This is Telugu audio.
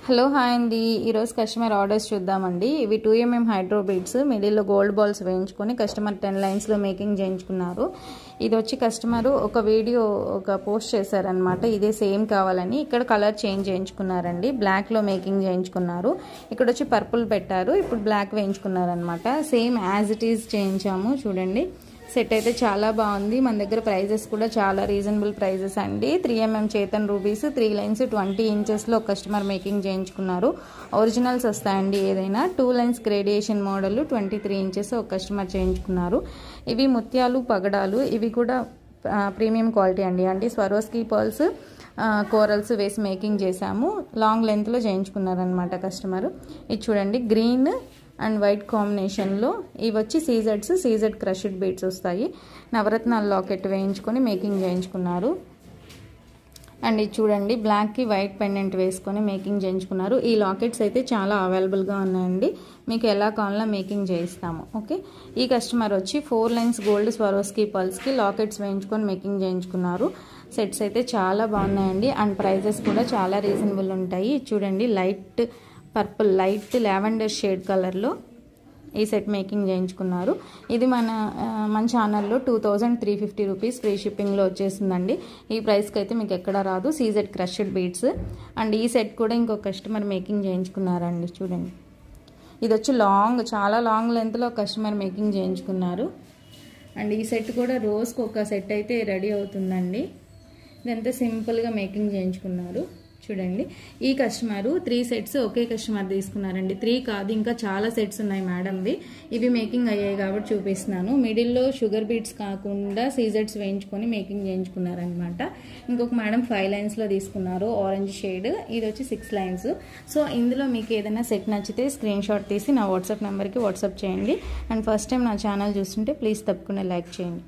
హలో హాయ్ అండి, ఈరోజు కస్టమర్ ఆర్డర్స్ చూద్దామండి. ఇవి 2mm హైడ్రో బీడ్స్ మిడిల్లో గోల్డ్ బాల్స్ వేయించుకొని కస్టమర్ 10 లైన్స్లో మేకింగ్ చేయించుకున్నారు. ఇది వచ్చి కస్టమర్ ఒక పోస్ట్ చేశారనమాట. ఇదే సేమ్ కావాలని ఇక్కడ కలర్ చేంజ్ చేయించుకున్నారండి. బ్లాక్లో మేకింగ్ చేయించుకున్నారు. ఇక్కడ వచ్చి పర్పుల్ పెట్టారు, ఇప్పుడు బ్లాక్ వేయించుకున్నారనమాట. సేమ్ యాజ్ ఇట్ ఈజ్ చేయించాము. చూడండి, సెట్ అయితే చాలా బాగుంది. మన దగ్గర ప్రైజెస్ కూడా చాలా రీజనబుల్ ప్రైజెస్ అండి. 3mm చేతన్ రూబీస్ 3 లైన్స్ 20 ఇంచెస్లో కస్టమర్ మేకింగ్ చేయించుకున్నారు. ఒరిజినల్స్ వస్తాయండి. ఏదైనా 2 లైన్స్ గ్రేడియేషన్ మోడల్ 23 ఇంచెస్ ఒక కస్టమర్ చేయించుకున్నారు. ఇవి ముత్యాలు పగడాలు, ఇవి కూడా ప్రీమియం క్వాలిటీ అండి. అంటే స్వరోస్కీ పర్ల్స్ కోరల్స్ వేసి మేకింగ్ చేశాము. లాంగ్ లెంత్లో చేయించుకున్నారనమాట కస్టమర్. ఇది చూడండి, గ్రీన్ అండ్ వైట్ కాంబినేషన్లో. ఇవి వచ్చి సీజెడ్ క్రష్డ్ బీడ్స్ వస్తాయి. నవరత్నాల లాకెట్ వేయించుకొని మేకింగ్ చేయించుకున్నారు. అండ్ ఇది చూడండి, బ్లాక్కి వైట్ పెండెంట్ వేసుకొని మేకింగ్ చేయించుకున్నారు. ఈ లాకెట్స్ అయితే చాలా అవైలబుల్గా ఉన్నాయండి. మీకు ఎలా కావాలన్నా మేకింగ్ చేయిస్తాము. ఓకే, ఈ కస్టమర్ వచ్చి 4 లైన్స్ గోల్డ్ స్వరోస్కీ పర్ల్స్కి లాకెట్స్ వేయించుకొని మేకింగ్ చేయించుకున్నారు. సెట్స్ అయితే చాలా బాగున్నాయండి. అండ్ ప్రైజెస్ కూడా చాలా రీజనబుల్ ఉంటాయి. చూడండి, light purple, light lavender shade కలర్లో ఈ సెట్ మేకింగ్ చేయించుకున్నారు. ఇది మన ఛానల్లో 2350 రూపీస్ ఫ్రీ షిప్పింగ్లో వచ్చేసిందండి. ఈ ప్రైస్కి అయితే మీకు ఎక్కడా రాదు. CZ crushed beads. అండ్ ఈ సెట్ కూడా ఇంకొక కస్టమర్ మేకింగ్ చేయించుకున్నారండి. చూడండి, ఇది వచ్చి చాలా లాంగ్ లెంత్లో కస్టమర్ మేకింగ్ చేయించుకున్నారు. అండ్ ఈ సెట్ కూడా రోజుకి ఒక సెట్ అయితే రెడీ అవుతుందండి. ఇదంతా సింపుల్గా మేకింగ్ చేయించుకున్నారు. చూడండి, ఈ కస్టమరు 3 సెట్స్ ఒకే కస్టమర్ తీసుకున్నారండి. 3 కాదు, ఇంకా చాలా సెట్స్ ఉన్నాయి మేడంవి. ఇవి మేకింగ్ అయ్యాయి కాబట్టి చూపిస్తున్నాను. మిడిల్లో షుగర్ బీడ్స్ కాకుండా సీజెడ్స్ వేయించుకొని మేకింగ్ చేయించుకున్నారనమాట. ఇంకొక మేడం 5 లైన్స్లో తీసుకున్నారు, ఆరెంజ్ షేడ్. ఇది వచ్చి 6 లైన్స్. సో ఇందులో మీకు ఏదైనా సెట్ నచ్చితే స్క్రీన్ షాట్ తీసి నా వాట్సాప్ నెంబర్కి వాట్సాప్ చేయండి. అండ్ ఫస్ట్ టైం నా ఛానల్ చూస్తుంటే ప్లీజ్ తప్పకుండా లైక్ చేయండి.